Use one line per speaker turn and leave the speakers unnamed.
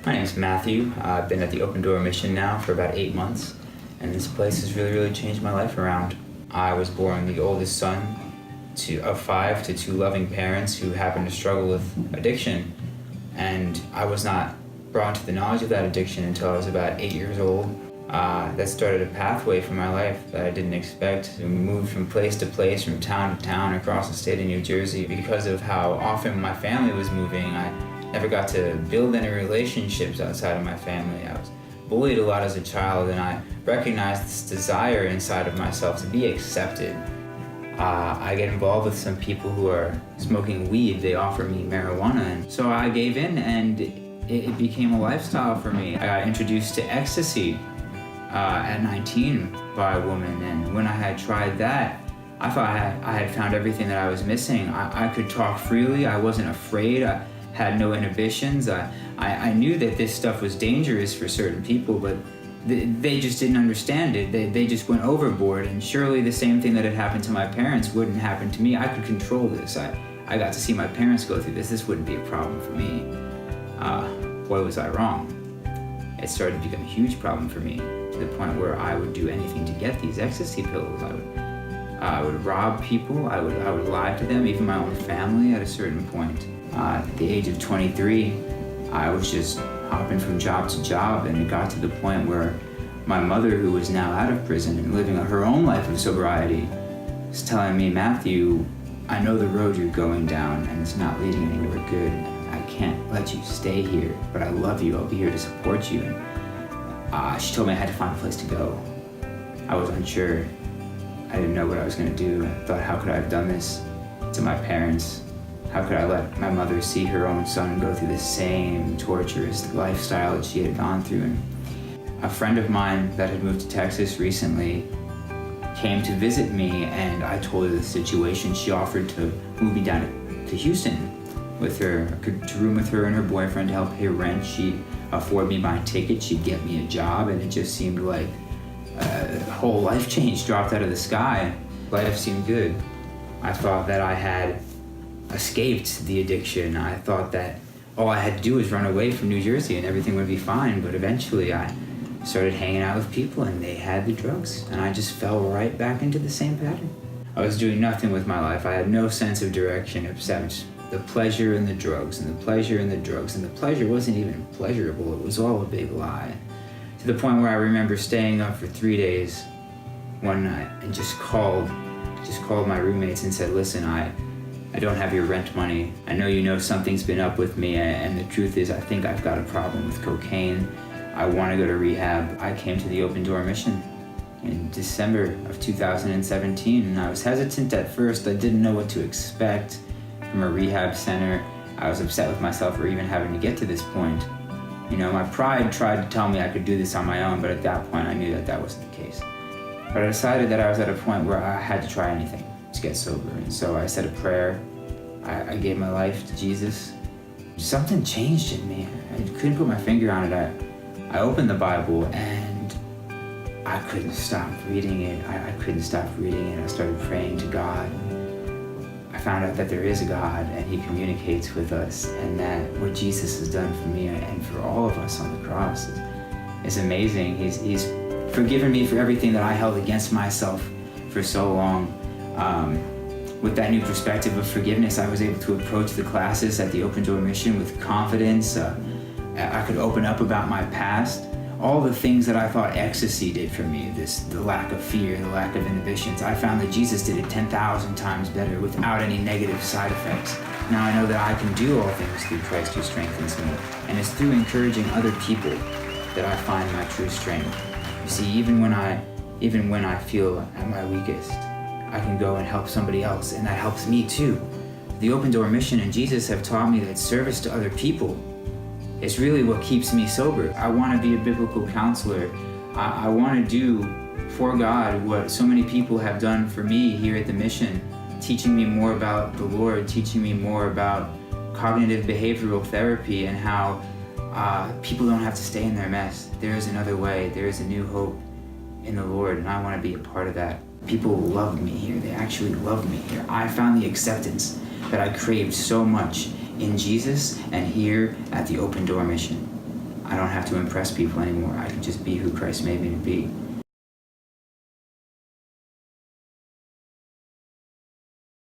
My name's Matthew. I've been at the Open Door Mission now for about 8 months, and this place has really changed my life around. I was born the oldest son of 5 to 2 loving parents who happened to struggle with addiction, and I was not brought to the knowledge of that addiction until I was about 8 years old. That started a pathway for my life that I didn't expect. We moved from place to place, from town to town across the state of New Jersey. Because of how often my family was moving, I never got to build any relationships outside of my family. I was bullied a lot as a child, and I recognized this desire inside of myself to be accepted. I get involved with some people who are smoking weed. They offer me marijuana, and so I gave in, and it became a lifestyle for me. I got introduced to ecstasy at 19 by a woman, and when I had tried that, I thought I had found everything that I was missing. I could talk freely. I wasn't afraid. I had no inhibitions. I knew that this stuff was dangerous for certain people, but they just didn't understand it. They just went overboard, and surely the same thing that had happened to my parents wouldn't happen to me. I could control this. I got to see my parents go through this. This wouldn't be a problem for me. Boy, was I wrong. It started to become a huge problem for me, to the point where I would do anything to get these ecstasy pills. I would rob people. I would lie to them, even my own family at a certain point. At the age of 23, I was just hopping from job to job, and it got to the point where my mother, who was now out of prison and living her own life of sobriety, was telling me, "Matthew, I know the road you're going down, and it's not leading anywhere good. I can't let you stay here, but I love you. I'll be here to support you." And she told me I had to find a place to go. I was unsure. I didn't know what I was going to do. I thought, how could I have done this to my parents? How could I let my mother see her own son go through the same torturous lifestyle that she had gone through? And a friend of mine that had moved to Texas recently came to visit me, and I told her the situation. She offered to move me down to Houston with her, to room with her and her boyfriend to help pay rent. She'd afford me my ticket. She'd get me a job, and it just seemed like a whole life change dropped out of the sky. Life seemed good. I thought that I had escaped the addiction. I thought that all I had to do was run away from New Jersey and everything would be fine, but eventually I started hanging out with people and they had the drugs, and I just fell right back into the same pattern. I was doing nothing with my life. I had no sense of direction except the pleasure in the drugs and the pleasure in the drugs, and the pleasure wasn't even pleasurable. It was all a big lie. To the point where I remember staying up for 3 days one night and just called my roommates and said, "Listen, I don't have your rent money. I know you know something's been up with me, and the truth is I think I've got a problem with cocaine. I want to go to rehab." I came to the Open Door Mission in December of 2017, and I was hesitant at first. I didn't know what to expect from a rehab center. I was upset with myself for even having to get to this point. You know, my pride tried to tell me I could do this on my own, but at that point I knew that wasn't the case. But I decided that I was at a point where I had to try anything to get sober, and so I said a prayer. I gave my life to Jesus. Something changed in me. I couldn't put my finger on it. I opened the Bible and I couldn't stop reading it. I couldn't stop reading it. I started praying to God. I found out that there is a God, and He communicates with us, and that what Jesus has done for me and for all of us on the cross is amazing. He's forgiven me for everything that I held against myself for so long. With that new perspective of forgiveness, I was able to approach the classes at the Open Door Mission with confidence. I could open up about my past, all the things that I thought ecstasy did for me, the lack of fear, the lack of inhibitions. I found that Jesus did it 10,000 times better without any negative side effects. Now I know that I can do all things through Christ who strengthens me, and it's through encouraging other people that I find my true strength. You see, even when I feel at my weakest, I can go and help somebody else, and that helps me too. The Open Door Mission and Jesus have taught me that service to other people is really what keeps me sober. I want to be a biblical counselor. I want to do for God what so many people have done for me here at the mission, teaching me more about the Lord, teaching me more about cognitive behavioral therapy and how people don't have to stay in their mess. There is another way. There is a new hope in the Lord, and I want to be a part of that. People love me here. They actually love me here. I found the acceptance that I craved so much in Jesus and here at the Open Door Mission. I don't have to impress people anymore. I can just be who Christ made me to be.